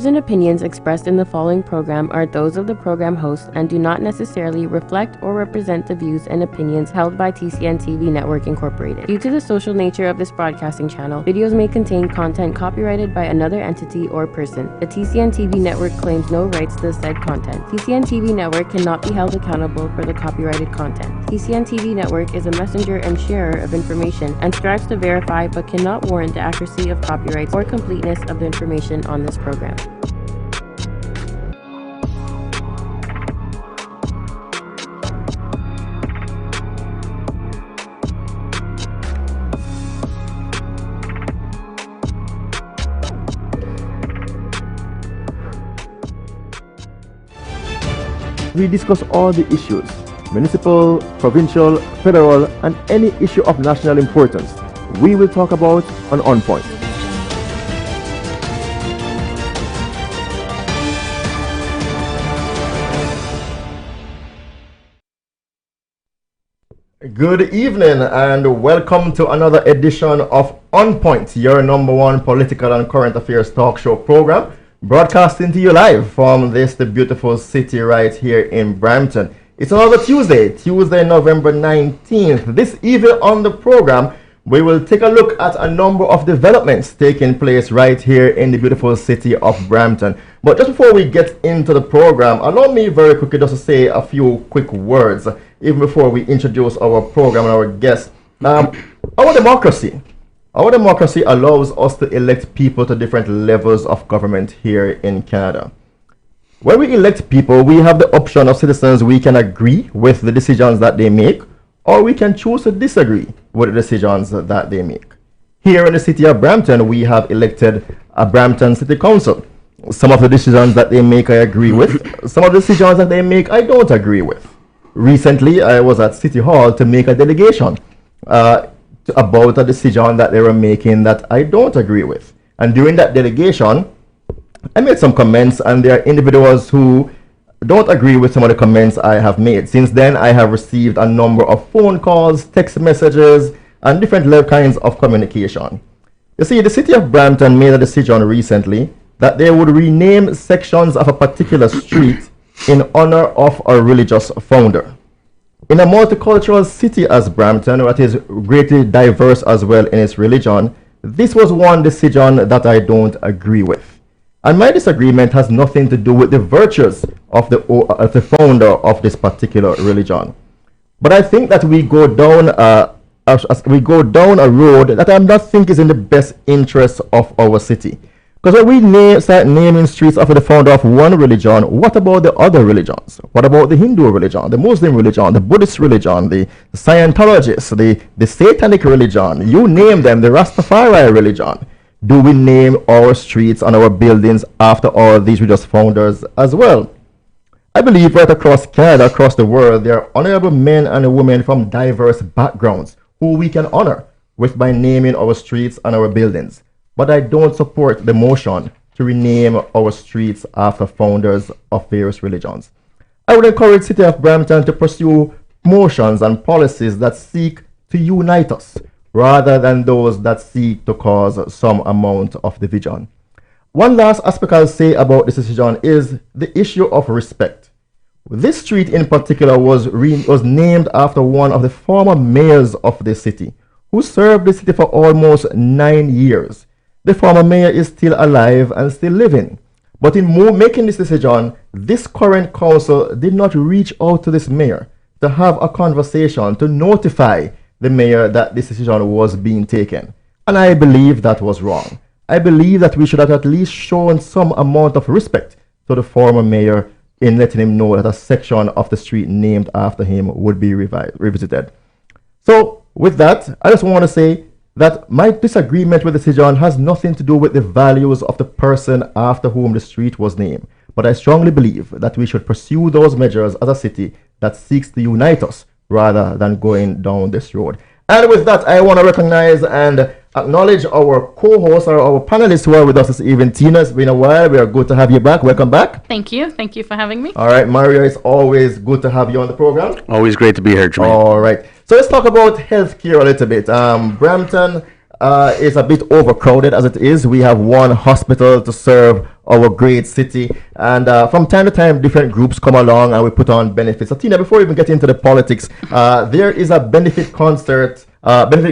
views and opinions expressed in the following program are those of the program host and do not necessarily reflect or represent the views and opinions held by TCN TV Network Incorporated. Due to the social nature of this broadcasting channel, videos may contain content copyrighted by another entity or person. The TCN TV Network claims no rights to the said content. TCN TV Network cannot be held accountable for the copyrighted content. TCN TV Network is a messenger and sharer of information and strives to verify but cannot warrant the accuracy of copyrights or completeness of the information on this program. We discuss all the issues, municipal, provincial, federal, and any issue of national importance. We will talk about on Point. Good evening and welcome to another edition of On Point, your number one political and current affairs talk show program, broadcasting to you live from the beautiful city right here in Brampton. It's another Tuesday, November 19th. This evening on the program, we will take a look at a number of developments taking place right here in the beautiful city of Brampton. But just before we get into the program, allow me very quickly just to say a few quick words, even before we introduce our program and our guests. Our democracy allows us to elect people to different levels of government here in Canada. When we elect people, we have the option of citizens. We can agree with the decisions that they make, or we can choose to disagree with the decisions that they make. Here in the city of Brampton, we have elected a Brampton City Council. Some of the decisions that they make I agree with. Some of the decisions that they make I don't agree with. Recently, I was at City Hall to make a delegation about a decision that they were making that I don't agree with. And during that delegation, I made some comments, and there are individuals who don't agree with some of the comments I have made. Since then, I have received a number of phone calls, text messages, and different kinds of communication. You see, the city of Brampton made a decision recently that they would rename sections of a particular street in honor of a religious founder. In a multicultural city as Brampton, that is greatly diverse as well in its religion, this was one decision that I don't agree with. And my disagreement has nothing to do with the virtues of the founder of this particular religion. But I think that we go down a road that I don't think is in the best interest of our city. Because when we start naming streets after the founder of one religion, what about the other religions? What about the Hindu religion, the Muslim religion, the Buddhist religion, the Scientologists, the Satanic religion, you name them, the Rastafari religion? Do we name our streets and our buildings after all these religious founders as well? I believe right across Canada, across the world, there are honorable men and women from diverse backgrounds who we can honor by naming our streets and our buildings. But I don't support the motion to rename our streets after founders of various religions. I would encourage the city of Brampton to pursue motions and policies that seek to unite us, rather than those that seek to cause some amount of division. One last aspect I'll say about this decision is the issue of respect. This street in particular was named after one of the former mayors of the city, who served the city for almost 9 years. The former mayor is still alive and still living. But in making this decision, this current council did not reach out to this mayor to have a conversation, to notify the mayor that this decision was being taken. And I believe that was wrong. I believe that we should have at least shown some amount of respect to the former mayor in letting him know that a section of the street named after him would be revisited. So with that, I just want to say that my disagreement with the decision has nothing to do with the values of the person after whom the street was named. But I strongly believe that we should pursue those measures as a city that seeks to unite us rather than going down this road. And with that, I want to recognize and acknowledge our co-hosts or our panelists who are with us this evening. Tina, it's been a while. We are good to have you back. Welcome back. Thank you. Thank you for having me. All right, Mario, it's always good to have you on the program. Always great to be here, Jermaine. All right. So let's talk about healthcare a little bit. Brampton is a bit overcrowded as it is. We have one hospital to serve our great city, and from time to time different groups come along and we put on benefits. So Tina, before we even get into the politics, there is a benefit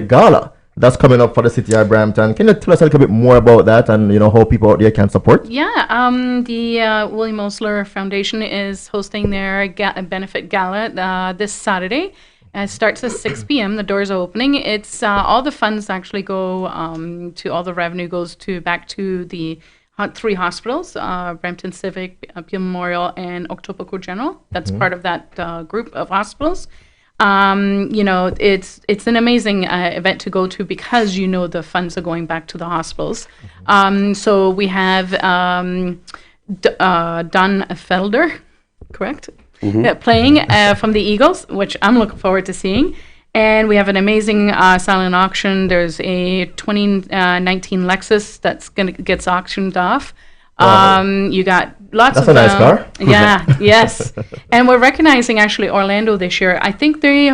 gala that's coming up for the city of Brampton. Can you tell us a little bit more about that and how people out there can support? Yeah, the William Osler Foundation is hosting their benefit gala this Saturday. It starts at 6 p.m. The doors are opening. It's all the funds actually go to all the revenue goes back to the 3 hospitals: Brampton Civic, Peel Memorial, and Etobicoke General. That's part of that group of hospitals. It's an amazing event to go to because the funds are going back to the hospitals. So we have Don Felder, correct? Playing from the Eagles, which I'm looking forward to seeing. And we have an amazing silent auction. There's a 2019 Lexus gets auctioned off. You got lots That's of... a nice car. Yeah, yes. And we're recognizing actually Orlando this year. I think they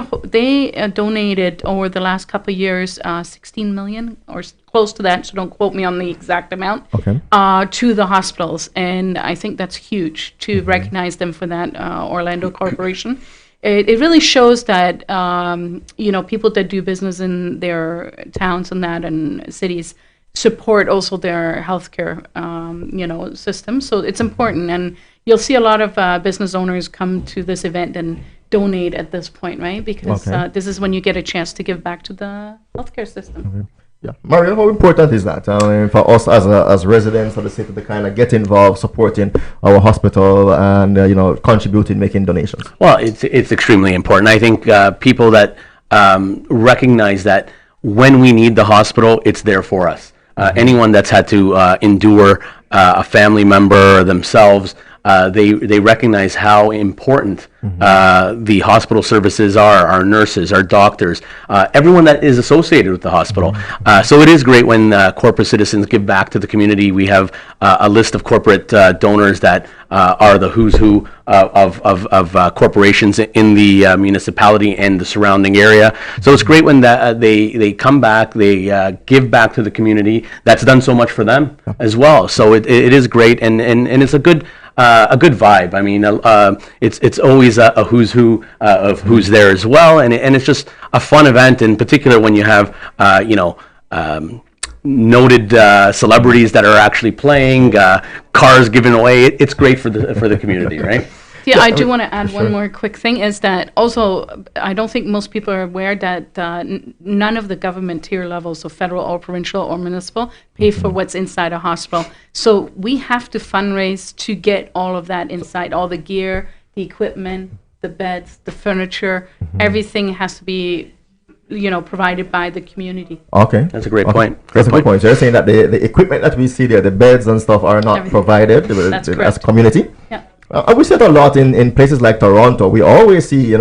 donated over the last couple of years 16 million or close to that, so don't quote me on the exact amount, to the hospitals. And I think that's huge to recognize them for that, Orlando Corporation. It really shows that, people that do business in their towns and cities support also their healthcare, system. So it's important, and you'll see a lot of business owners come to this event and donate at this point, right? Because this is when you get a chance to give back to the healthcare system. Yeah, Mario, how important is that for us as residents of the city to kind of get involved, supporting our hospital and contributing, making donations? Well, it's extremely important. I think people that recognize that when we need the hospital, it's there for us. Anyone that's had to endure a family member or themselves, they recognize how important the hospital services are, our nurses, our doctors, everyone that is associated with the hospital. So it is great when corporate citizens give back to the community. We have a list of corporate donors that are the who's who of corporations in the municipality and the surrounding area. So it's great when they come back, they give back to the community. That's done so much for them as well. So it is great, and it's a good vibe. I mean, it's always a who's who of who's there as well, and it's just a fun event. In particular, when you have noted celebrities that are actually playing, cars given away. It's great for the community, right? Yeah, I do want to add one more quick thing, is that also I don't think most people are aware that none of the government tier levels, so federal or provincial or municipal, pay for what's inside a hospital. So we have to fundraise to get all of that inside, all the gear, the equipment, the beds, the furniture, everything has to be provided by the community. Okay. That's a great point. That's a good point. So you're saying that the equipment that we see there, the beds and stuff, are not provided That's as a community? Yeah. We see it a lot in places like Toronto. We always see,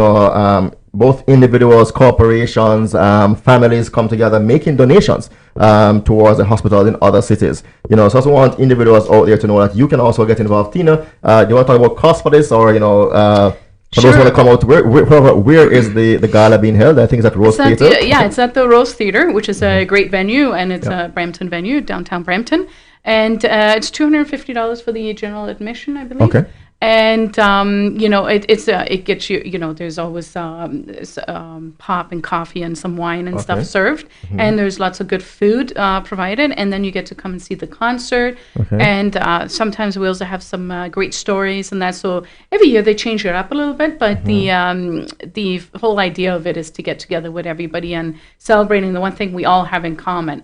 both individuals, corporations, families come together making donations towards the hospitals in other cities. So I also want individuals out there to know that you can also get involved. Tina, do you want to talk about cost for this, or for those who want to come out, where is the gala being held? I think it's at Rose Theatre. It's at the Rose Theatre, which is a great venue, and it's a Brampton venue, downtown Brampton. And it's $250 for the general admission, I believe. Okay. And it gets you. There's always pop and coffee and some wine and stuff served, and there's lots of good food provided. And then you get to come and see the concert. And sometimes we also have some great stories and that. So every year they change it up a little bit, but the whole idea of it is to get together with everybody and celebrating the one thing we all have in common.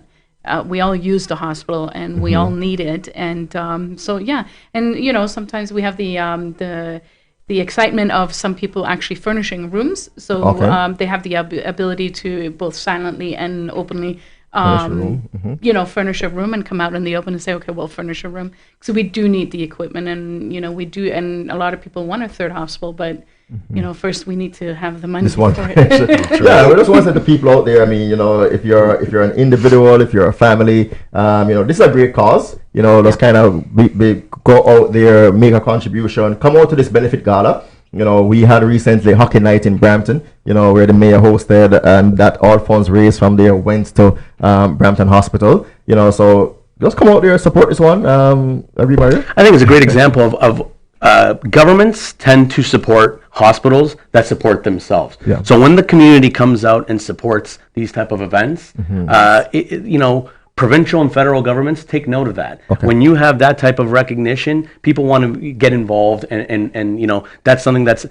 We all use the hospital, and we all need it, and sometimes we have the excitement of some people actually furnishing rooms. So they have the ability to both silently and openly, furnish a room and come out in the open and say, okay, we'll furnish a room. So we do need the equipment, and we do, and a lot of people want a third hospital, but. First we need to have the money for it. Yeah, we just want to say to people out there, if you're an individual, if you're a family, this is a great cause. Let's kind of go out there, make a contribution, come out to this benefit gala. We had recently Hockey Night in Brampton, where the mayor hosted, and that all funds raised from there went to Brampton Hospital. So just come out there, support this one, everybody. I think it's a great example of governments tend to support hospitals that support themselves. Yeah. So when the community comes out and supports these type of events, provincial and federal governments take note of that. Okay. When you have that type of recognition, people want to get involved, and that's something that's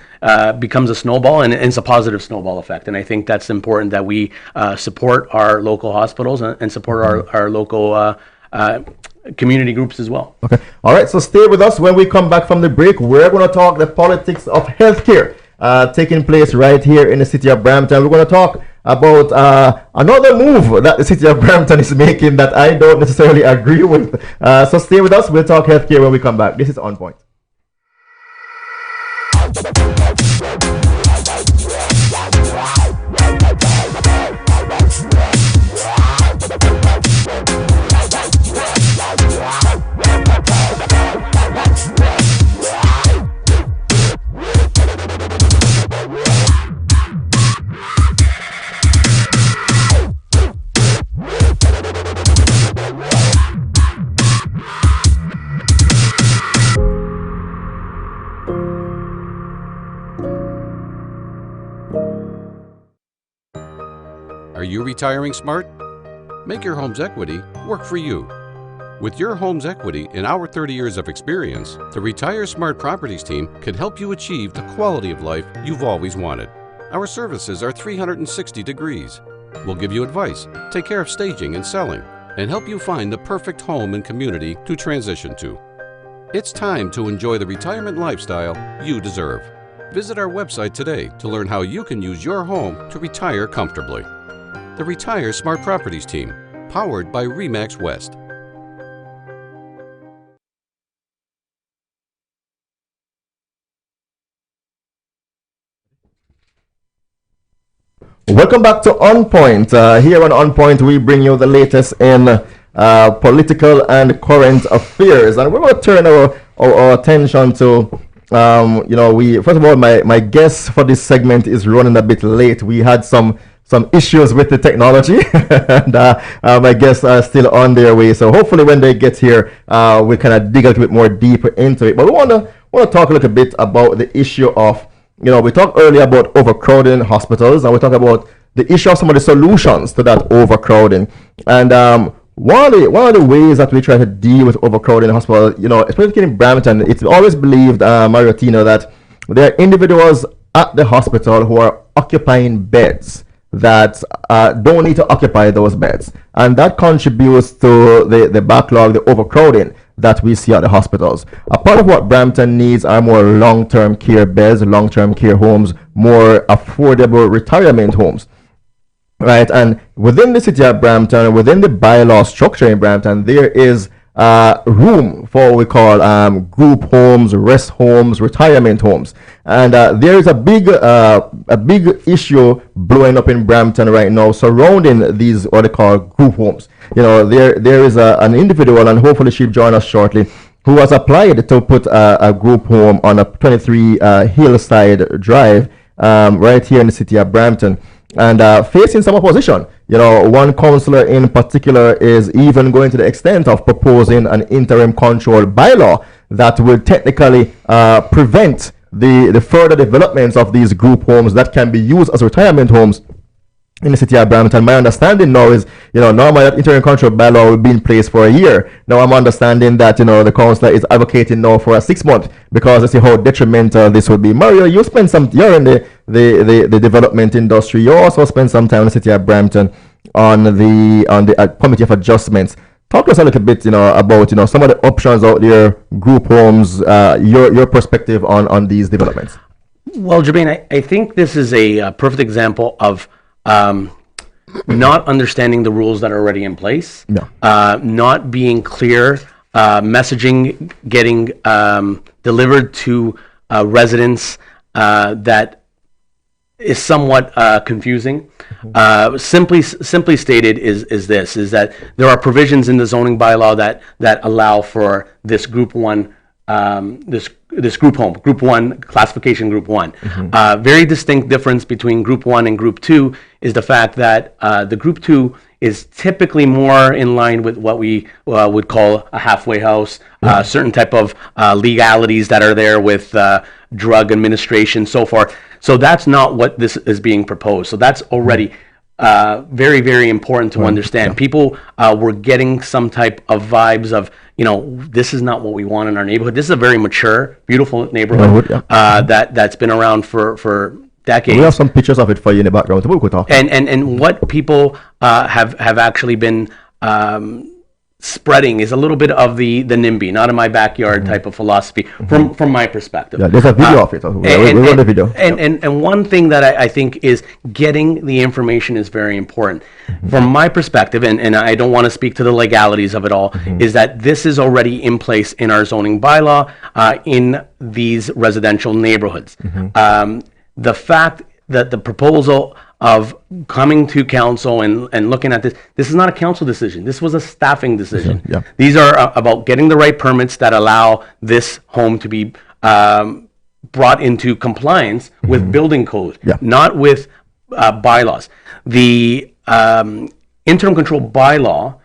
becomes a snowball, and it's a positive snowball effect. And I think that's important that we support our local hospitals and support our local community groups as well. Okay. All right. So stay with us. When we come back from the break, we're going to talk the politics of healthcare taking place right here in the city of Brampton. We're going to talk about another move that the city of Brampton is making that I don't necessarily agree with. So stay with us. We'll talk healthcare when we come back. This is On Point. Are you retiring smart? Make your home's equity work for you. With your home's equity and our 30 years of experience, the Retire Smart Properties team can help you achieve the quality of life you've always wanted. Our services are 360 degrees. We'll give you advice, take care of staging and selling, and help you find the perfect home and community to transition to. It's time to enjoy the retirement lifestyle you deserve. Visit our website today to learn how you can use your home to retire comfortably. The Retire Smart Properties team, powered by RE/MAX West. Welcome back to On Point. Here on Point, we bring you the latest in political and current affairs, and we're going to turn our attention to. We first of all, my guest for this segment is running a bit late. We had some issues with the technology, and my guests are still on their way. So hopefully, when they get here, we kind of dig a little bit more deeper into it. But we want to talk a little bit about the issue of, we talked earlier about overcrowding hospitals, and we talked about the issue of some of the solutions to that overcrowding. And one of the ways that we try to deal with overcrowding in hospital, especially in Brampton, it's always believed, Mariotino, that there are individuals at the hospital who are occupying beds that don't need to occupy those beds, and that contributes to the backlog, the overcrowding that we see at the hospitals. A part of what Brampton needs are more long-term care beds, long-term care homes, more affordable retirement homes, right? And within the city of Brampton, within the bylaw structure in Brampton, there is room for what we call group homes, rest homes, retirement homes, and there is a big issue blowing up in Brampton right now surrounding these what they call group homes. There is an individual, and hopefully she'll join us shortly, who has applied to put a group home on a 23 Hillside Drive right here in the city of Brampton, and facing some opposition. One councillor in particular is even going to the extent of proposing an interim control bylaw that will technically prevent the further developments of these group homes that can be used as retirement homes in the city of Brampton. My understanding now is, normally that interim control bylaw will be in place for a year. Now I'm understanding that, the councillor is advocating now for a 6 month, because I see how detrimental this would be. Mario, you're in the development industry. You also spend some time in the city of Brampton on the committee of adjustments. Talk to us a little bit, about, some of the options out there, group homes, your perspective on these developments. Well, Jermaine, I think this is a perfect example of not understanding the rules that are already in place, not being clear, messaging getting delivered to residents that is somewhat confusing. Simply stated is that there are provisions in the zoning bylaw that allow for this group one this group home, group 1, classification group 1. Very distinct difference between group 1 and group 2 is the fact that the group 2 is typically more in line with what we would call a halfway house, certain type of legalities that are there with drug administration, so forth. So that's not what this is being proposed. So that's already very, very important to understand. People were getting some type of vibes of, this is not what we want in our neighborhood. This is a very mature, beautiful neighborhood that's been around for decades. We have some pictures of it for you in the background. We'll talk. And what people have actually been spreading is a little bit of the NIMBY, not in my backyard type of philosophy from my perspective. Yeah, there's a video of it. We want the video. And one thing that I think is getting the information is very important. From my perspective, and I don't want to speak to the legalities of it all, is that this is already in place in our zoning bylaw in these residential neighborhoods. The fact that the proposal of coming to council and looking at this is not a council decision. This was a staffing decision. These are about getting the right permits that allow this home to be brought into compliance with building code, not with bylaws. The interim control bylaw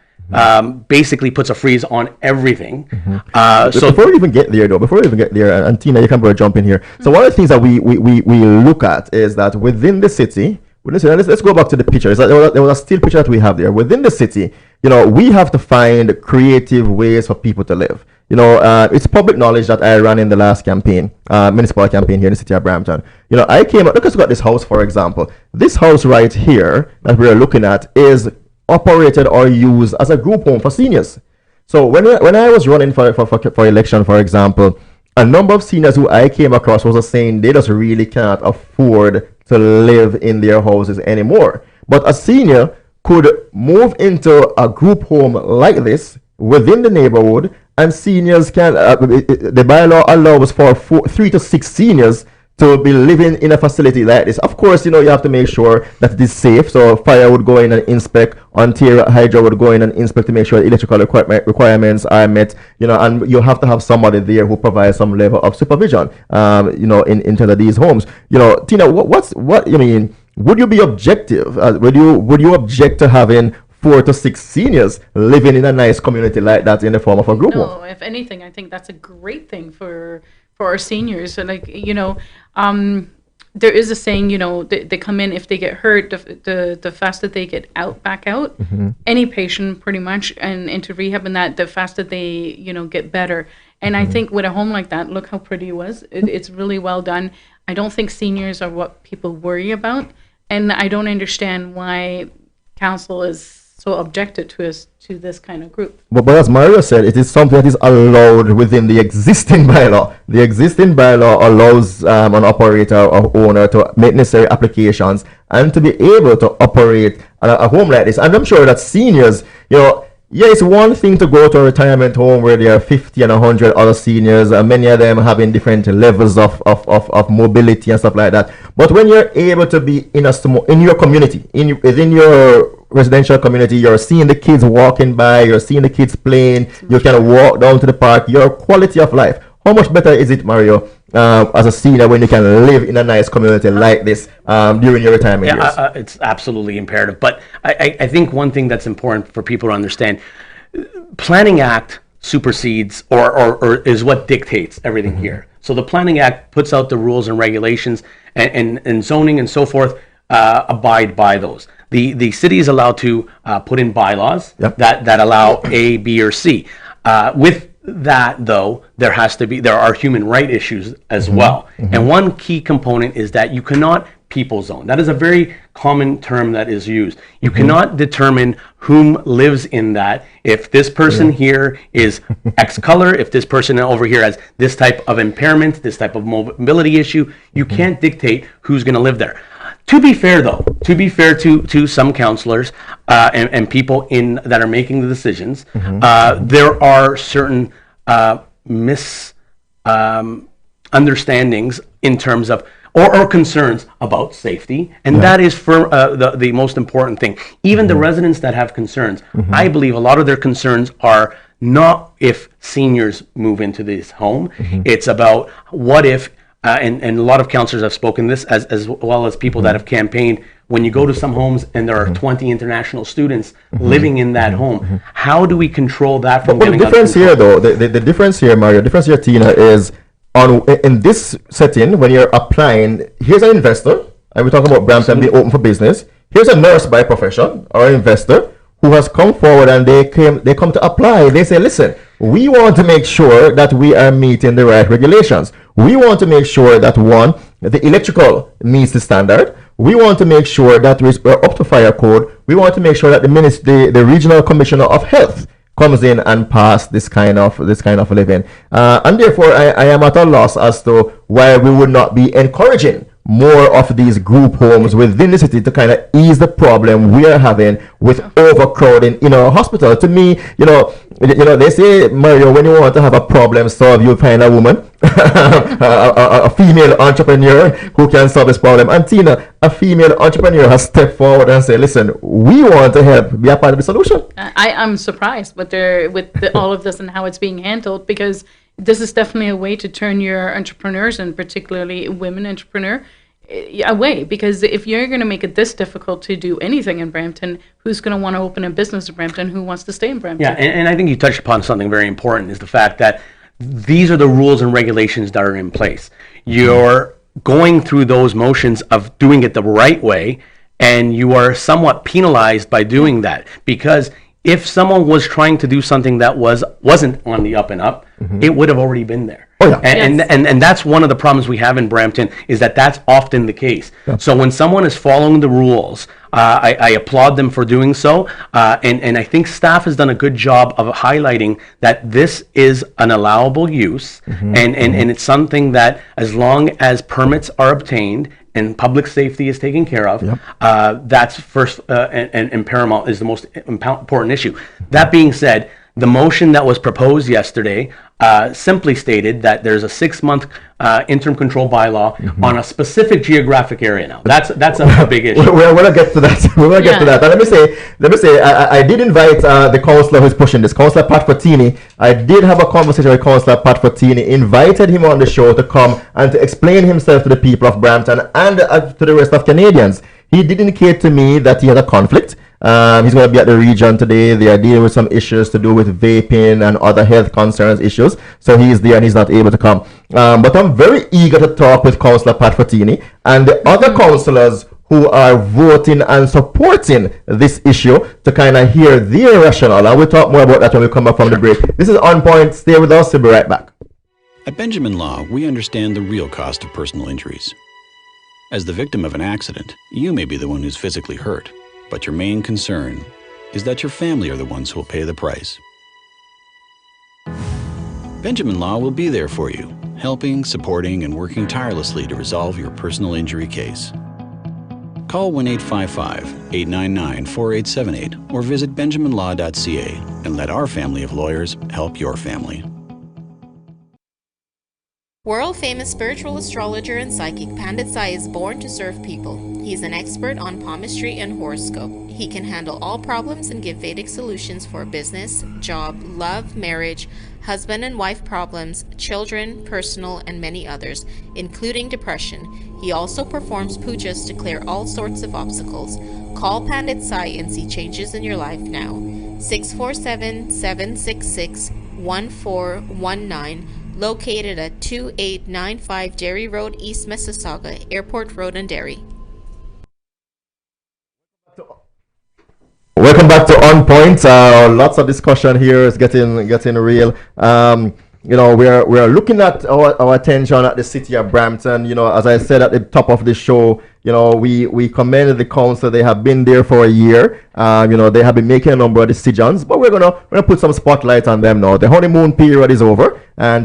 basically puts a freeze on everything. So before we even get there, and Tina, you can jump in here. So one of the things that we look at is that within the city, let's go back to the picture. There was a still picture that we have there. Within the city, we have to find creative ways for people to live. It's public knowledge that I ran in the last campaign, municipal campaign here in the city of Brampton. I came up, look at this house, for example. This house right here that we are looking at is operated or used as a group home for seniors. So when I was running for election, for example, a number of seniors who I came across was saying they just really can't afford to live in their houses anymore. But a senior could move into a group home like this within the neighborhood, and seniors can, the bylaw allows for 3 to 6 seniors to be living in a facility like this. Of course, you have to make sure that it is safe. So fire would go in and inspect, Ontario Hydro would go in and inspect to make sure electrical requirements are met, and you have to have somebody there who provides some level of supervision, in terms of these homes. Tina, what you mean? Would you be objective? Would you object to having 4 to 6 seniors living in a nice community like that in the form of a group home? No, if anything, I think that's a great thing for our seniors. So there is a saying, they come in, if they get hurt, the faster they get back out, any patient pretty much, and into rehab, and that the faster they, get better. And I think with a home like that, look how pretty it was. It's really well done. I don't think seniors are what people worry about. And I don't understand why council is so objected to this kind of group. But as Mario said, it is something that is allowed within the existing bylaw. The existing bylaw allows an operator or owner to make necessary applications and to be able to operate a home like this. And I'm sure that seniors, it's one thing to go to a retirement home where there are 50 and 100 other seniors, and many of them having different levels of mobility and stuff like that. But when you're able to be in your community, within your residential community, you're seeing the kids walking by, you're seeing the kids playing, you can walk down to the park, your quality of life. How much better is it, Mario, as a senior, when you can live in a nice community like this during your retirement years? It's absolutely imperative. But I think one thing that's important for people to understand, Planning Act supersedes or is what dictates everything here. So the Planning Act puts out the rules and regulations, and zoning and so forth abide by those. The city is allowed to put in bylaws that allow A, B, or C. With that, though, there are human right issues as well. And one key component is that you cannot people zone. That is a very common term that is used. You cannot determine whom lives in that. If this person here is X color, if this person over here has this type of impairment, this type of mobility issue, you can't dictate who's going to live there. To be fair, though, to some counselors and people that are making the decisions, there are certain misunderstandings in terms of or concerns about safety, and that is for the most important thing. Even the residents that have concerns, I believe a lot of their concerns are not if seniors move into this home. It's about what if, and a lot of counselors have spoken this, as well as people that have campaigned, when you go to some homes and there are 20 international students living in that home, how do we control that from getting out of difference here, control? though, the difference here, Mario, the difference here, Tina, is in this setting, when you're applying, here's an investor, and we're talking about Brampton being open for business. Here's a nurse by profession or an investor who has come forward, and they come to apply. They say, listen, we want to make sure that we are meeting the right regulations. We want to make sure that, one, the electrical meets the standard. We want to make sure that we're up to fire code. We want to make sure that the regional commissioner of health comes in and pass this kind of living. And therefore, I am at a loss as to why we would not be encouraging more of these group homes within the city to kind of ease the problem we are having with overcrowding in our hospital. To me, they say, Mario, when you want to have a problem solved, you find a woman, a female entrepreneur who can solve this problem. And Tina, a female entrepreneur, has stepped forward and said, listen, we want to help be a part of the solution. I'm surprised with all of this and how it's being handled, because this is definitely a way to turn your entrepreneurs, and particularly women entrepreneur, away. Because if you're going to make it this difficult to do anything in Brampton, who's going to want to open a business in Brampton? Who wants to stay in Brampton? Yeah, and I think you touched upon something very important, is the fact that these are the rules and regulations that are in place. You're going through those motions of doing it the right way, and you are somewhat penalized by doing that, because if someone was trying to do something that wasn't on the up and up, it would have already been there. Oh, yeah. And that's one of the problems we have in Brampton, is that that's often the case. Yeah. So when someone is following the rules, I applaud them for doing so. And I think staff has done a good job of highlighting that this is an allowable use, and it's something that, as long as permits are obtained and public safety is taken care of, that's first and paramount, is the most important issue. That being said, the motion that was proposed yesterday simply stated that there's a 6-month interim control bylaw on a specific geographic area. Now that's a big issue. We're going to get to that. We're going to get to that. And let me say, I did invite the councillor who's pushing this, Councillor Pat Fortini. I did have a conversation with Councillor Pat Fortini, invited him on the show to come and to explain himself to the people of Brampton and to the rest of Canadians. He did indicate to me that he had a conflict. He's going to be at the region today. They are dealing with some issues to do with vaping and other health concerns issues. So he's there and he's not able to come. But I'm very eager to talk with Councillor Pat Fortini and the other councillors who are voting and supporting this issue to kind of hear their rationale. And we'll talk more about that when we come back from the break. This is On Point. Stay with us. We'll be right back. At Benjamin Law, we understand the real cost of personal injuries. As the victim of an accident, you may be the one who's physically hurt, but your main concern is that your family are the ones who will pay the price. Benjamin Law will be there for you, helping, supporting, and working tirelessly to resolve your personal injury case. Call 1-855-899-4878 or visit benjaminlaw.ca and let our family of lawyers help your family. World-famous spiritual astrologer and psychic Pandit Sai is born to serve people. He's an expert on palmistry and horoscope. He can handle all problems and give Vedic solutions for business, job, love, marriage, husband and wife problems, children, personal, and many others, including depression. He also performs pujas to clear all sorts of obstacles. Call Pandit Sai and see changes in your life now. 647-766-1419. Located at 2895 Derry Road, East Mississauga, Airport Road and Derry. Welcome back to On Point. Lots of discussion here. It's getting real. We are looking at our attention at the city of Brampton. As I said at the top of the show, we commended the council. They have been there for a year. They have been making a number of decisions, but we're gonna put some spotlight on them now. The honeymoon period is over, and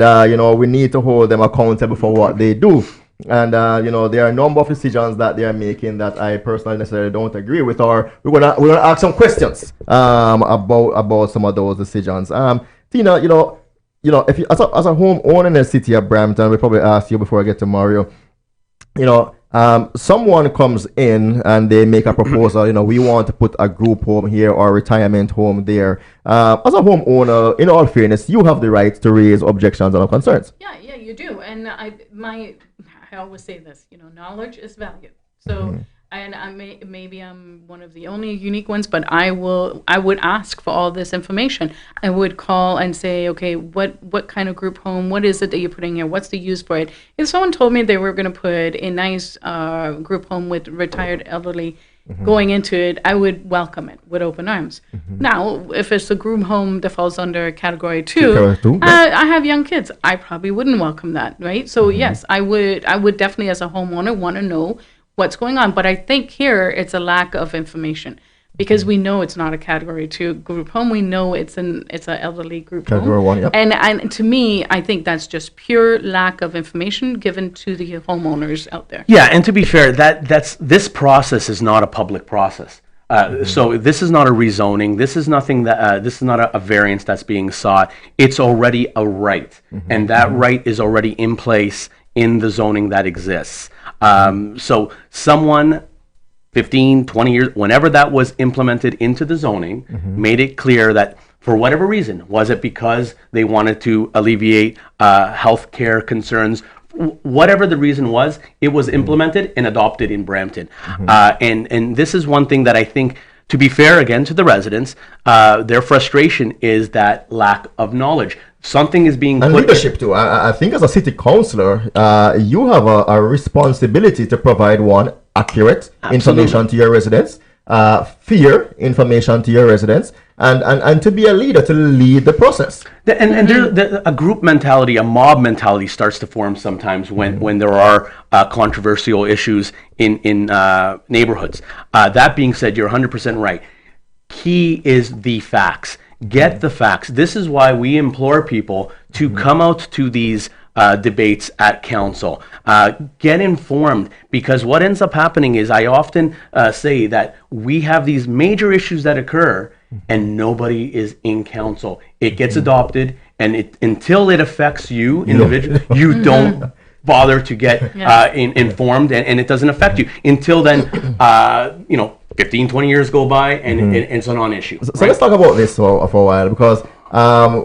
we need to hold them accountable for what they do. And there are a number of decisions that they are making that I personally necessarily don't agree with, or we're gonna ask some questions about some of those decisions. Tina, if you, as a homeowner in the city of Brampton, we probably ask you before I get to Mario, someone comes in and they make a proposal, we want to put a group home here or a retirement home there. As a homeowner, in all fairness, you have the right to raise objections and concerns. Yeah, you do. And I always say this, knowledge is value. So, and maybe I'm one of the only unique ones, but I would ask for all this information. I would call and say, okay, what kind of group home? What is it that you're putting here? What's the use for it? If someone told me they were going to put a nice group home with retired elderly going into it, I would welcome it with open arms. Now, if it's a group home that falls under category 2, I have young kids. I probably wouldn't welcome that, right? So yes, I would definitely, as a homeowner, want to know what's going on. But I think here it's a lack of information, because we know it's not a category 2 group home. We know it's an elderly group category home. 1, yep. And to me, I think that's just pure lack of information given to the homeowners out there. Yeah, and to be fair, this process is not a public process. So this is not a rezoning. This is nothing that this is not a variance that's being sought. It's already a right, and that right is already in place in the zoning that exists. So someone 15, 20 years, whenever that was implemented into the zoning, made it clear that for whatever reason, was it because they wanted to alleviate healthcare concerns, whatever the reason was, it was implemented and adopted in Brampton. And this is one thing that I think, to be fair again to the residents, their frustration is that lack of knowledge. Something is being and put leadership too. I think as a city councillor, you have a responsibility to provide accurate information to your residents, fair information to your residents, and to be a leader, to lead the process. And a group mentality, a mob mentality starts to form sometimes when there are controversial issues in neighborhoods. That being said, you're 100% right. Key is the facts. Get the facts. This is why we implore people to come out to these debates at council. Get informed, because what ends up happening is, I often say that we have these major issues that occur and nobody is in council. It gets adopted, and until it affects you individually, you don't bother to get informed, and it doesn't affect you. Until then, 15, 20 years go by, and it's a non-issue. So let's talk about this for a while, because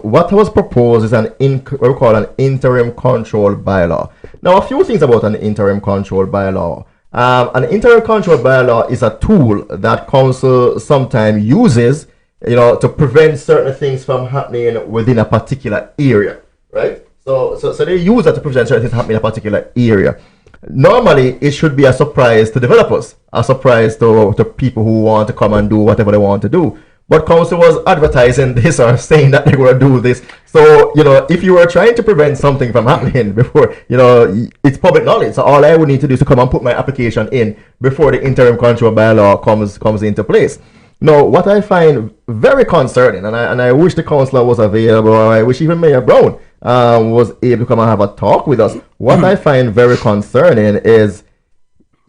what was proposed is what we call an interim control bylaw. Now, a few things about an interim control bylaw. An interim control bylaw is a tool that council sometimes uses, to prevent certain things from happening within a particular area, right? So they use that to prevent certain things happening in a particular area. Normally, it should be a surprise to developers, a surprise to people who want to come and do whatever they want to do. But council was advertising this or saying that they were going to do this. So, if you were trying to prevent something from happening before, it's public knowledge. So all I would need to do is to come and put my application in before the interim control bylaw comes into place. Now, what I find very concerning, and I wish the councillor was available, or I wish even Mayor Brown was able to come and have a talk with us. What I find very concerning is,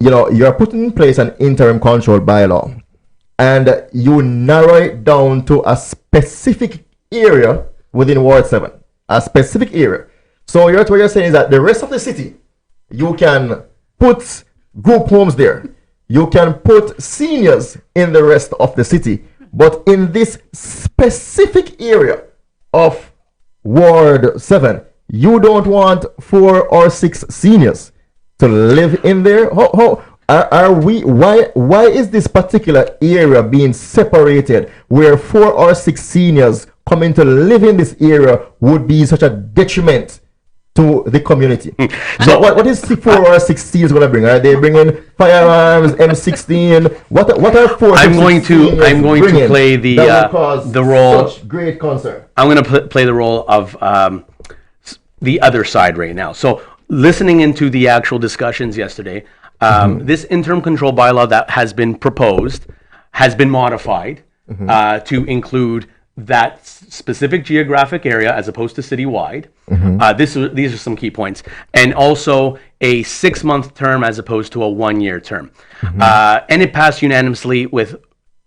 you're putting in place an interim control bylaw, and you narrow it down to a specific area within Ward 7, a specific area. So what you're saying is that the rest of the city, you can put group homes there. You can put seniors in the rest of the city. But in this specific area of Ward 7, you don't want 4 or 6 seniors to live in there. Why is this particular area being separated, where 4 or 6 seniors coming to live in this area would be such a detriment to the community? So what is 4 or 6 seniors going to bring? Are they bringing firearms, M16? What are 4 or 6 I'm going to play the role. Such great concern. I'm going to play the role of the other side right now. So listening into the actual discussions yesterday, this interim control bylaw that has been proposed has been modified to include that specific geographic area as opposed to citywide. These are some key points. And also a 6-month term as opposed to a 1-year term. And it passed unanimously with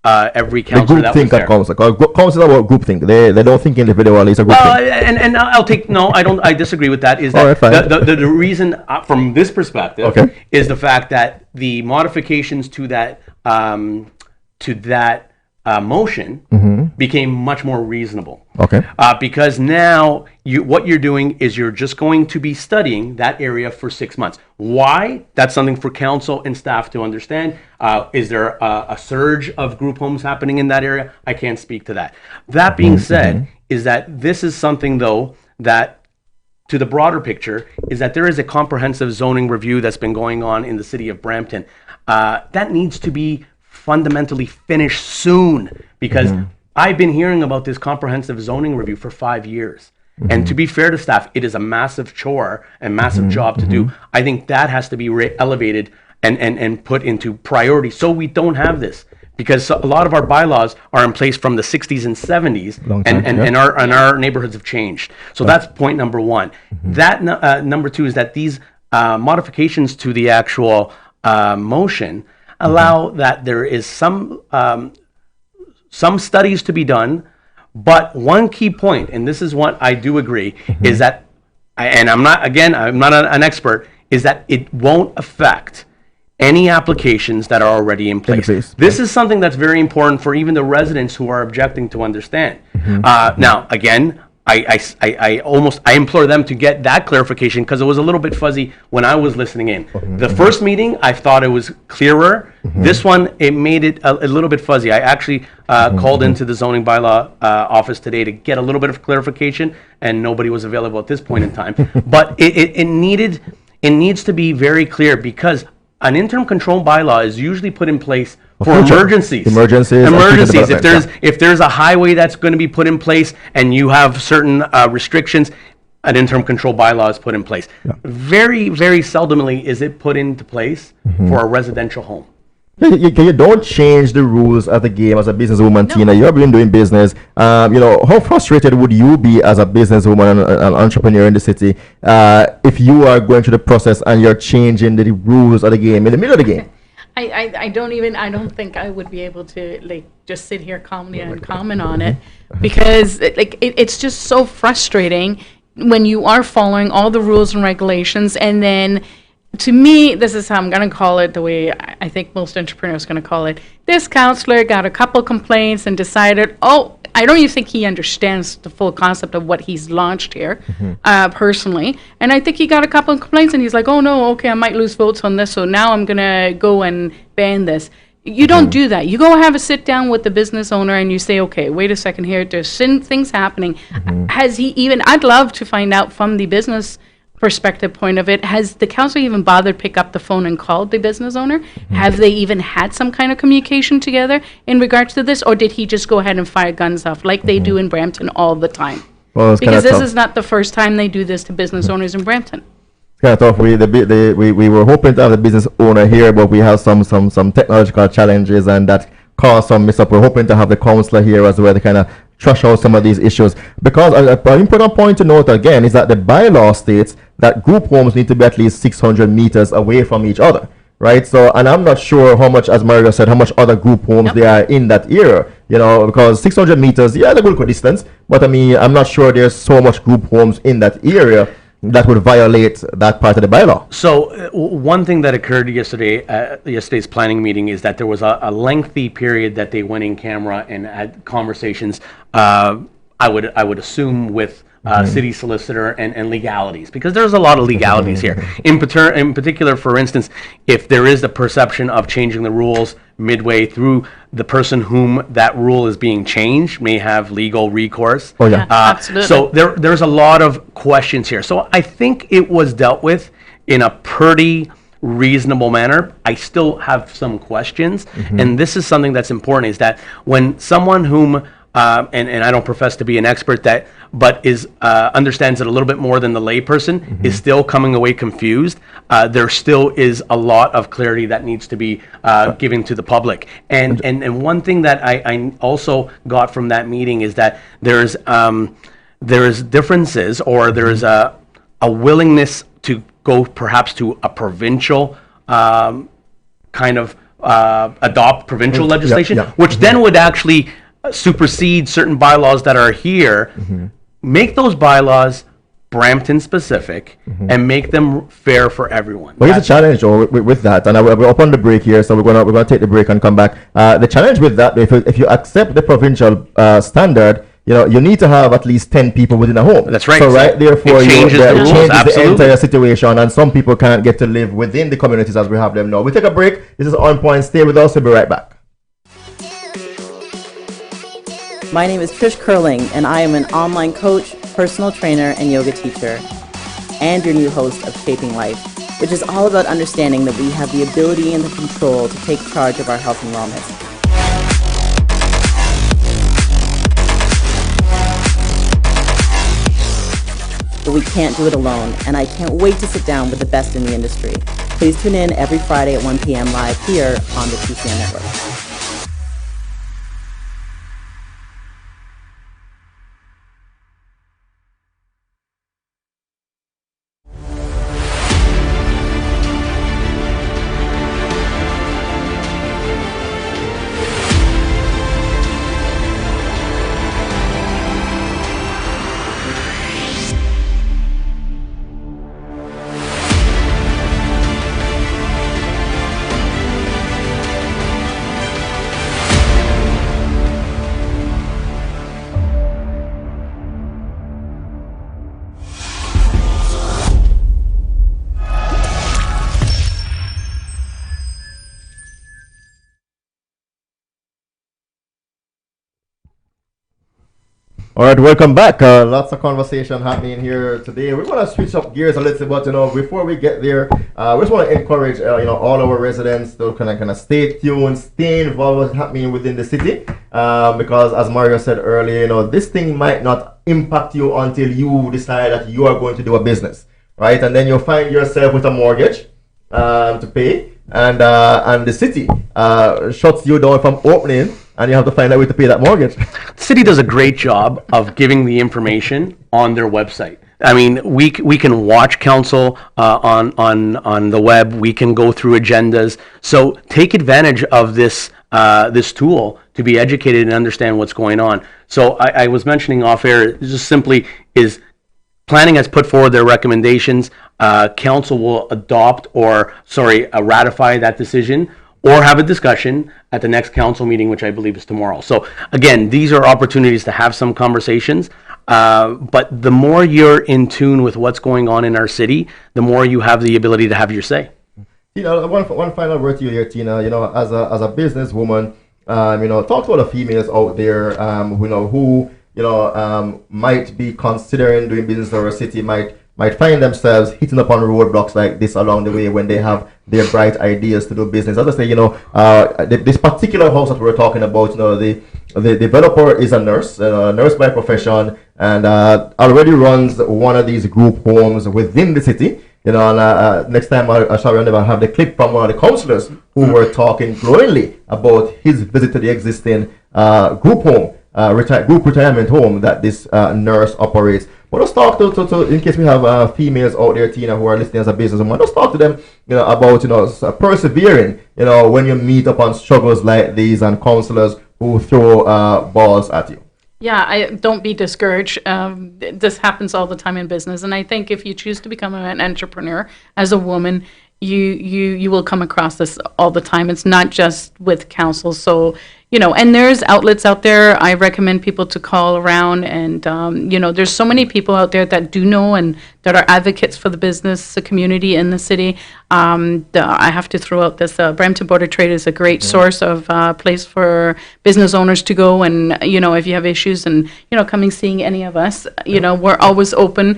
every The counselor group that was think there. at council. Council about group think. They don't think individually. It's a group Well, think. and I'll take, no, I disagree with that, is All that right, fine. the reason, from this perspective, Okay. is the fact that the modifications to that, motion became much more reasonable. Okay. Because now what you're doing is you're just going to be studying that area for 6 months. Why? That's something for council and staff to understand. Is there a surge of group homes happening in that area? I can't speak to that. That being said, is that this is something, though, that to the broader picture is that there is a comprehensive zoning review that's been going on in the city of Brampton. That needs to be fundamentally finished soon, because I've been hearing about this comprehensive zoning review for 5 years. And to be fair to staff, it is a massive chore and massive job to do. I think that has to be elevated and put into priority so we don't have this. Because a lot of our bylaws are in place from the 60s and 70s, and our neighborhoods have changed. So that's point number one. That number two is that these modifications to the actual motion allow that there is some studies to be done, but one key point, and this is what I do agree, is that, and I'm not an expert, is that it won't affect any applications that are already in place. This is something that's very important for even the residents who are objecting to understand. Now, again, I implore them to get that clarification, because it was a little bit fuzzy when I was listening in. The first meeting, I thought it was clearer. This one, it made it a little bit fuzzy. I actually called into the zoning bylaw office today to get a little bit of clarification, and nobody was available at this point in time. But it needs to be very clear, because an interim control bylaw is usually put in place for emergencies. Emergencies. If there's a highway that's going to be put in place and you have certain restrictions, an interim control bylaw is put in place. Very, very seldomly is it put into place for a residential home. You don't change the rules of the game as a businesswoman, Tina. You've been doing business. How frustrated would you be as a businesswoman and an entrepreneur in the city if you are going through the process and you're changing the rules of the game in the middle of the game? I don't think I would be able to just sit here calmly and comment on it, because it's just so frustrating when you are following all the rules and regulations, and then, to me, this is how I'm going to call it, the way I think most entrepreneurs are going to call it. This counselor got a couple complaints and decided, I don't even think he understands the full concept of what he's launched here, personally. And I think he got a couple of complaints, and he's like, oh, no, okay, I might lose votes on this, so now I'm going to go and ban this. You don't do that. You go have a sit down with the business owner, and you say, okay, wait a second here, there's things happening. Has he even, I'd love to find out from the business perspective point of it, has the council even bothered pick up the phone and called the business owner? Have they even had some kind of communication together in regards to this, or did he just go ahead and fire guns off like they do in Brampton all the time? Well, because this is not the first time they do this to business owners in Brampton. It's kind of tough. We were hoping to have the business owner here, but we have some technological challenges, and that caused some mishap. We're hoping to have the councillor here as well to kind of trash out some of these issues, because an important point to note again is that the bylaw states that group homes need to be at least 600 meters away from each other, right? So, and I'm not sure how much, as Mario said, how much other group homes there are in that area, because 600 meters, yeah, they're good distance, but I mean, I'm not sure there's so much group homes in that area that would violate that part of the bylaw. So one thing that occurred yesterday's planning meeting is that there was a lengthy period that they went in camera and had conversations, I would assume with city solicitor and legalities, because there's a lot of legalities here. In particular, for instance, if there is the perception of changing the rules midway through, the person whom that rule is being changed may have legal recourse. Absolutely. So there's a lot of questions here. So I think it was dealt with in a pretty reasonable manner. I still have some questions, and this is something that's important, is that when someone whom and I don't profess to be an expert but is understands it a little bit more than the layperson, is still coming away confused. There still is a lot of clarity that needs to be given to the public. And one thing that I also got from that meeting is that there's differences, or there's a willingness to go perhaps to a provincial kind of adopt provincial legislation, yeah. which then would actually supersede certain bylaws that are here, make those bylaws Brampton specific and make them fair for everyone. But here's a challenge with that, and we're up on the break here, so we're gonna take the break and come back. The challenge with that, if you accept the provincial standard, you need to have at least 10 people within a home. That's right. So right, therefore, it changes the rules, changes the absolutely. entire situation, and some people can't get to live within the communities as we have them now. We take a break. This is On Point. Stay with us. We'll be right back. My name is Trish Curling, and I am an online coach, personal trainer, and yoga teacher, and your new host of Shaping Life, which is all about understanding that we have the ability and the control to take charge of our health and wellness. But we can't do it alone, and I can't wait to sit down with the best in the industry. Please tune in every Friday at 1 p.m. live here on the TCN Network. All right, welcome back. Lots of conversation happening here today. We're going to switch up gears a little bit, but before we get there, we just want to encourage all our residents to kind of stay tuned, stay involved with what's happening within the city, because as Mario said earlier, this thing might not impact you until you decide that you are going to do a business, right? And then you'll find yourself with a mortgage to pay, and the city shuts you down from opening. And you have to find out a way to pay that mortgage. The city does a great job of giving the information on their website. I mean, we can watch council on the web. We can go through agendas. So take advantage of this this tool to be educated and understand what's going on. So I was mentioning off air, just simply is planning has put forward their recommendations. Council will adopt ratify that decision, or have a discussion at the next council meeting, which I believe is tomorrow. So again, these are opportunities to have some conversations, but the more you're in tune with what's going on in our city, the more you have the ability to have your say. One final word to you here, Tina. As a businesswoman, talk to all the females out there, who might be considering doing business in our city, might find themselves hitting upon roadblocks like this along the way when they have their bright ideas to do business. As I say, this particular house that we're talking about, the developer is a nurse by profession, and already runs one of these group homes within the city. Next time I shall have the clip from one of the councillors who were talking glowingly about his visit to the existing group home, group retirement home that this nurse operates. But let's talk to in case we have females out there, Tina, who are listening as a businesswoman. Let's talk to them, about persevering. When you meet upon struggles like these and councillors who throw balls at you. Yeah, don't be discouraged. This happens all the time in business, and I think if you choose to become an entrepreneur as a woman, you will come across this all the time. It's not just with council. So, and there's outlets out there. I recommend people to call around, and, there's so many people out there that do know and that are advocates for the business, the community in the city. I have to throw out this, Brampton Board of Trade is a great source of place for business owners to go. And, if you have issues and, coming seeing any of us, we're always open.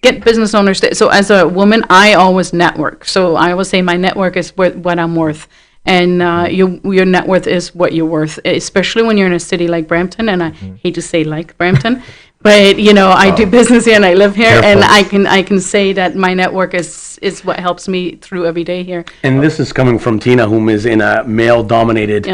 Get business owners. So as a woman, I always network. So I always say my network is what I'm worth. And your net worth is what you're worth, especially when you're in a city like Brampton. And I hate to say like Brampton, but I do business here and I live here. Careful. And I can say that my network is what helps me through every day here. And this is coming from Tina, whom is in a male-dominated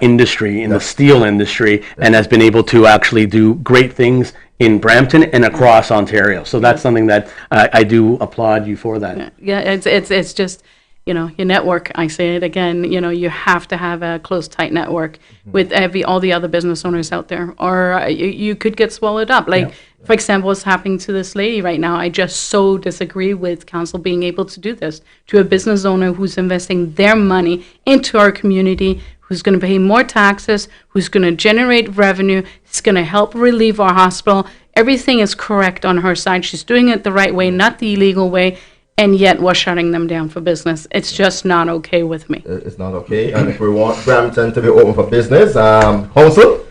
industry, in the steel industry, and has been able to actually do great things in Brampton and across Ontario. So that's something that I do applaud you for that. Yeah, it's just. your network. I say it again, you have to have a close, tight network with all the other business owners out there, or you could get swallowed up. Like, for example, what's happening to this lady right now, I just so disagree with council being able to do this to a business owner who's investing their money into our community, who's going to pay more taxes, who's going to generate revenue, it's going to help relieve our hospital. Everything is correct on her side. She's doing it the right way, not the illegal way, and yet we're shutting them down for business. It's just not okay with me. It's not okay. And if we want Brampton to be open for business, council,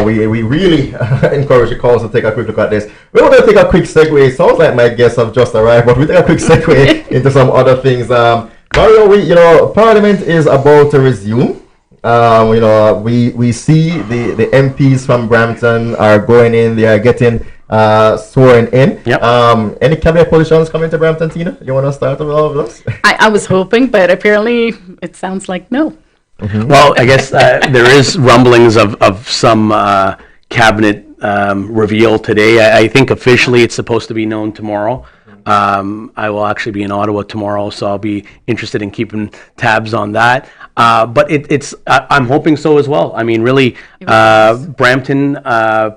we really encourage the council to take a quick look at this. We're going to take a quick segue. It sounds like my guests have just arrived, but we'll take a quick segue into some other things. Mario, Parliament is about to resume. We see the MPs from Brampton are going in. They are getting sworn in. Yep. Any cabinet positions coming to Brampton, Tina? You want to start with all of this? I was hoping, but apparently it sounds like no. Well, I guess there is rumblings of some cabinet reveal today. I think officially it's supposed to be known tomorrow. I will actually be in Ottawa tomorrow, so I'll be interested in keeping tabs on that. But I'm hoping so as well. I mean, really, Brampton,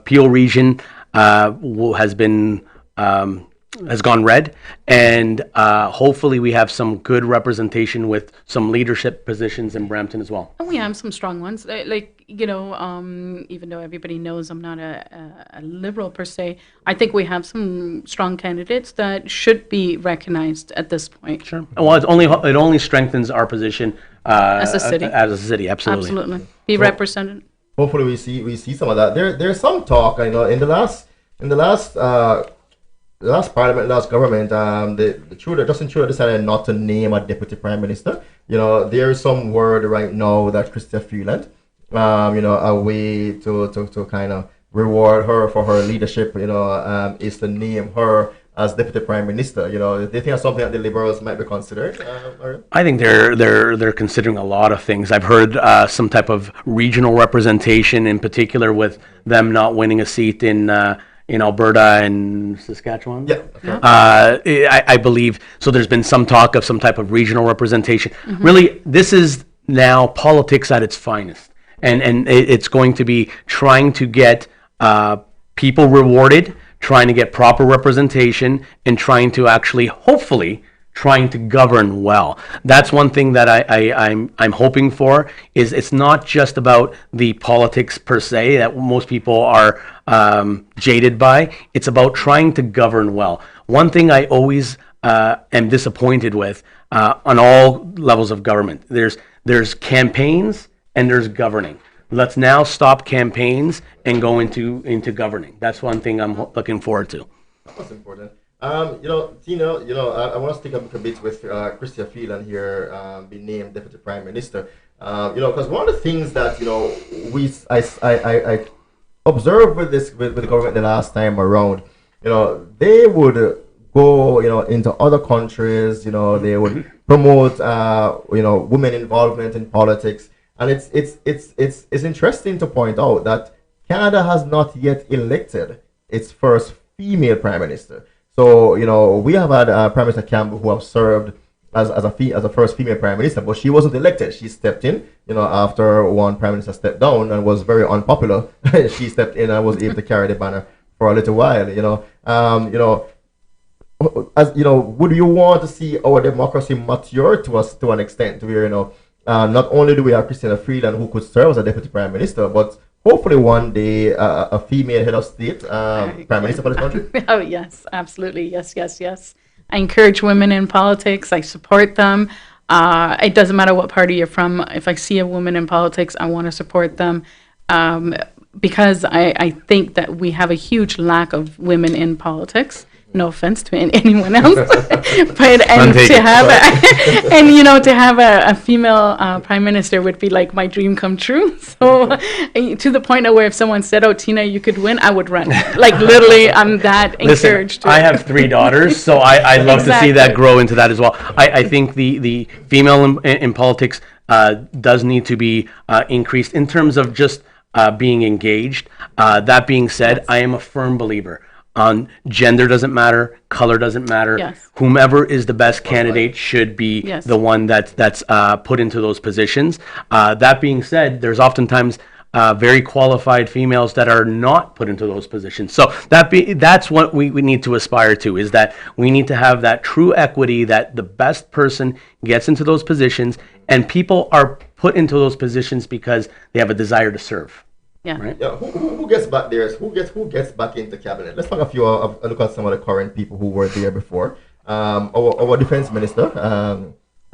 Peel region has gone red, and hopefully we have some good representation with some leadership positions in Brampton as well. And we have some strong ones. Even though everybody knows I'm not a liberal per se, I think we have some strong candidates that should be recognized at this point. Sure. Well, it only strengthens our position as a city. Absolutely. Absolutely. Be represented. Hopefully we see some of that. There's some talk, in the last Parliament, last government, Justin Trudeau decided not to name a deputy prime minister. There is some word right now that Chrystia Freeland, a way to kind of reward her for her leadership, is to name her as deputy prime minister. Do you think that's something that the Liberals might be considering? I think they're considering a lot of things. I've heard some type of regional representation, in particular with them not winning a seat in Alberta and Saskatchewan. Yeah. I believe so. There's been some talk of some type of regional representation. Really, this is now politics at its finest, and it's going to be trying to get people rewarded, trying to get proper representation, and trying to actually, hopefully, trying to govern well. That's one thing that I'm hoping for. Is it's not just about the politics per se that most people are jaded by. It's about trying to govern well. One thing I always am disappointed with on all levels of government. There's campaigns and there's governing. Let's now stop campaigns and go into governing. That's one thing I'm looking forward to. That's important. Tina, I want to stick up a bit with Chrystia Freeland here, being named Deputy Prime Minister. Because one of the things that I observed with the government the last time around, they would go, into other countries, they would promote, women involvement in politics, and it's interesting to point out that Canada has not yet elected its first female prime minister. So, we have had Prime Minister Campbell who have served as a first female prime minister, but she wasn't elected. She stepped in, after one prime minister stepped down and was very unpopular. She stepped in and was able to carry the banner for a little while. Would you want to see our democracy mature to an extent where not only do we have Chrystia Freeland who could serve as a deputy prime minister, but hopefully one day a female head of state, prime minister for this country? Oh, yes, absolutely. Yes. I encourage women in politics. I support them. It doesn't matter what party you're from. If I see a woman in politics, I want to support them because I think that we have a huge lack of women in politics. No offense to anyone else, but to have a female prime minister would be like my dream come true. So to the point of where if someone said, "Oh, Tina, you could win," I would run. Like literally, I'm that encouraged. I have 3 daughters, so I'd love to see that grow into that as well. I think the female in politics does need to be increased in terms of just being engaged. That being said, I am a firm believer. on gender doesn't matter, color doesn't matter. Yes. Whomever is the best candidate should be Yes. the one that's put into those positions. That being said, there's oftentimes very qualified females that are not put into those positions. So that's what we need to aspire to, is that we need to have that true equity, that the best person gets into those positions, and people are put into those positions because they have a desire to serve. Yeah. Right? Yeah, who gets back there? Who gets back into cabinet? Let's talk look at some of the current people who were there before. Our defense minister,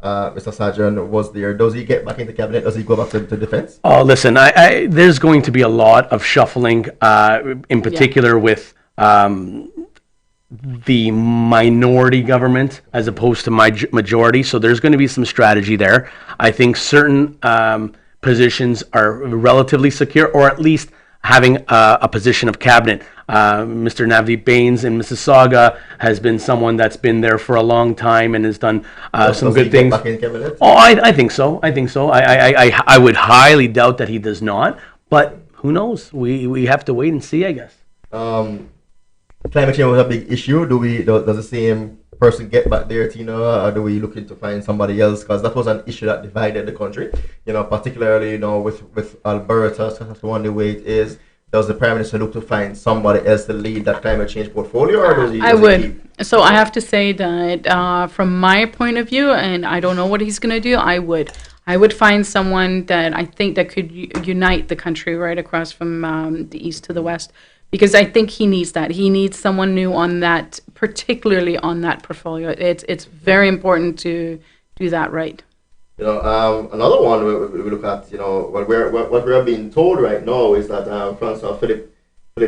Mr. Sargent, was there. Does he get back into cabinet? Does he go back to defense? Oh, listen, there's going to be a lot of shuffling, in particular with the minority government as opposed to majority. So there's going to be some strategy there. I think certain positions are relatively secure, or at least having a position of cabinet. Mr. Navdeep Bains in Mississauga has been someone that's been there for a long time and has done some good things. Back in cabinet? Oh, I think so. I would highly doubt that he does not, but who knows? We have to wait and see, I guess. Climate change was a big issue. Does the same person get back there, Tina, or do we looking to find somebody else? Because that was an issue that divided the country, particularly, with Alberta, so on the way it is. Does the Prime Minister look to find somebody else to lead that climate change portfolio, or does he? I would. So I have to say that from my point of view, and I don't know what he's going to do, I would find someone that I think that could unite the country right across from the east to the west, because I think he needs that. He needs someone new on that, particularly on that portfolio. It's very important to do that right. Another one we look at, what we're being told right now is that Francois Philippe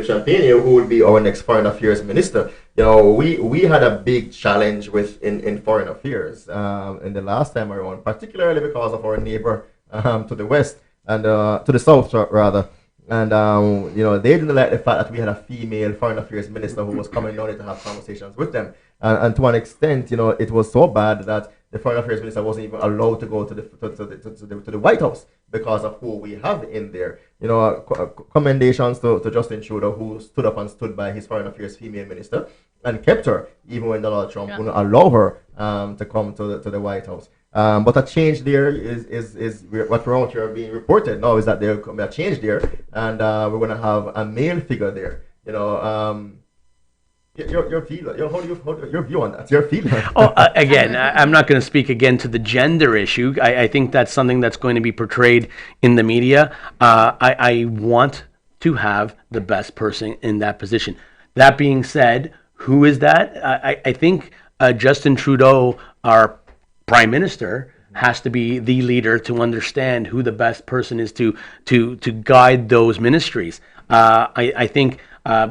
Champagne, who will be our next Foreign Affairs Minister, we had a big challenge in Foreign Affairs in the last time around, particularly because of our neighbor to the west and to the south rather. And they didn't like the fact that we had a female Foreign Affairs Minister who was coming down to have conversations with them. And to an extent, it was so bad that the Foreign Affairs Minister wasn't even allowed to go to the White House because of who we have in there. Commendations to Justin Trudeau, who stood up and stood by his Foreign Affairs female minister and kept her, even when Donald Trump wouldn't allow her to come to the White House. But a change there is what we're out here being reported now is that there'll be a change there, and we're going to have a male figure there. Your view on that? Your feeling? Again, I'm not going to speak again to the gender issue. I think that's something that's going to be portrayed in the media. I want to have the best person in that position. That being said, who is that? I think Justin Trudeau, our Prime Minister, has to be the leader to understand who the best person is to guide those ministries. I think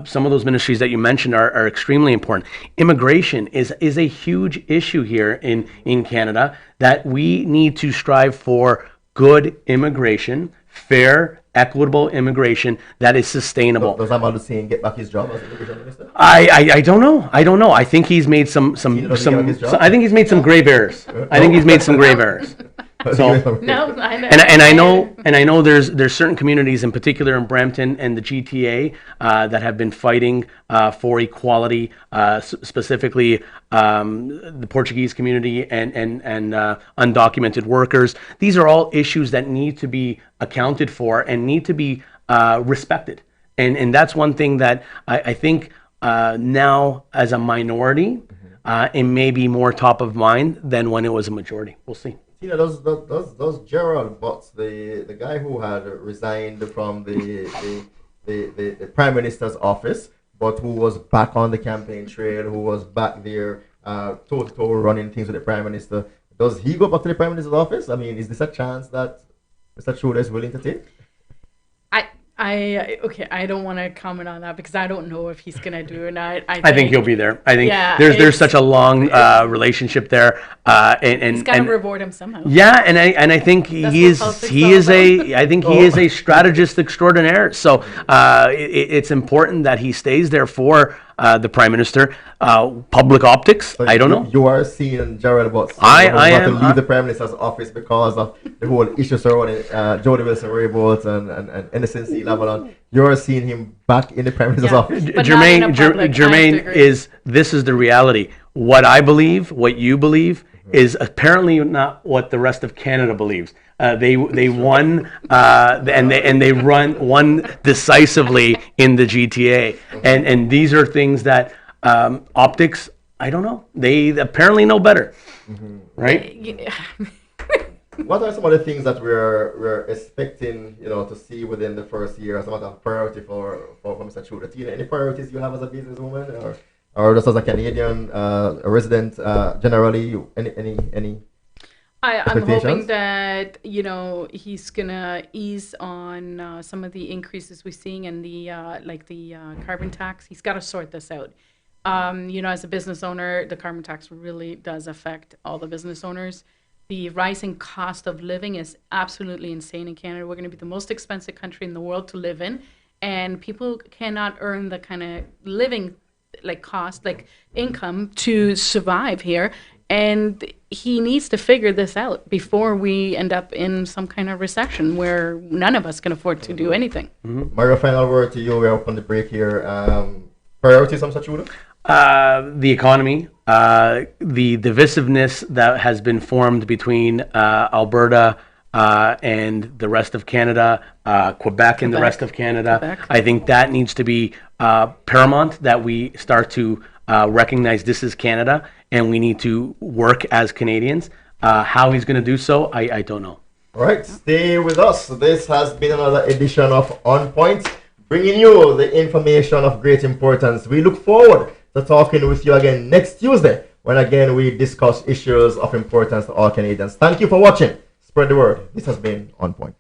some of those ministries that you mentioned are extremely important. Immigration is a huge issue here in Canada, that we need to strive for good immigration, fair, equitable immigration that is sustainable. Does Amadou Hussein get back his job as immigration minister? I don't know. I think he's made some I think he's made some grave errors. So, No, I know. And I know there's certain communities, in particular in Brampton and the GTA, that have been fighting for equality, specifically the Portuguese community and undocumented workers. These are all issues that need to be accounted for and need to be respected. And that's one thing that I think now, as a minority, it may be more top of mind than when it was a majority. We'll see. Tina, does Gerald Butts, the guy who had resigned from the Prime Minister's office, but who was back on the campaign trail, who was back there toe-to-toe running things with the Prime Minister, does he go back to the Prime Minister's office? I mean, is this a chance that Mr. Trudeau is willing to take? I don't want to comment on that because I don't know if he's gonna do it or not. I think he'll be there. I think Yeah, there's such a long relationship there, and he's got to reward him somehow. yeah, and I think he is a strategist extraordinaire. So it's important that he stays there for the Prime Minister. Public optics, So I don't know. You are seeing Gerald Butts. I about am, to leave the Prime Minister's office because of the whole issue surrounding Jody Wilson-Raybould and innocency level on. You're seeing him back in the Prime Minister's office. But not in a public, I Jermaine, have to agree. this is the reality. What I believe, what you believe, is apparently not what the rest of Canada believes. They won and they won decisively in the GTA, and these are things that optics. I don't know. They apparently know better, right? What are some of the things that we're expecting, to see within the first year as a matter of priority for Mr. Trudeau? Tina, any priorities you have as a businesswoman or just as a Canadian resident generally? Any? I'm hoping that he's gonna ease on some of the increases we're seeing in the carbon tax. He's got to sort this out. As a business owner, the carbon tax really does affect all the business owners. The rising cost of living is absolutely insane in Canada. We're going to be the most expensive country in the world to live in, and people cannot earn the kind of living income to survive here. And he needs to figure this out before we end up in some kind of recession where none of us can afford to do anything. Mario, final word to you. We're up on the break here. Priorities, Mr. Trudeau? The economy, the divisiveness that has been formed between Alberta and the rest of Canada, Quebec and the rest of Canada. Quebec. I think that needs to be paramount, that we start to recognize this is Canada and we need to work as Canadians. How he's going to do so, I don't know. All right, stay with us. This has been another edition of On Point, bringing you the information of great importance. We look forward to talking with you again next Tuesday, when again we discuss issues of importance to all Canadians. Thank you for watching. Spread the word. This has been On Point.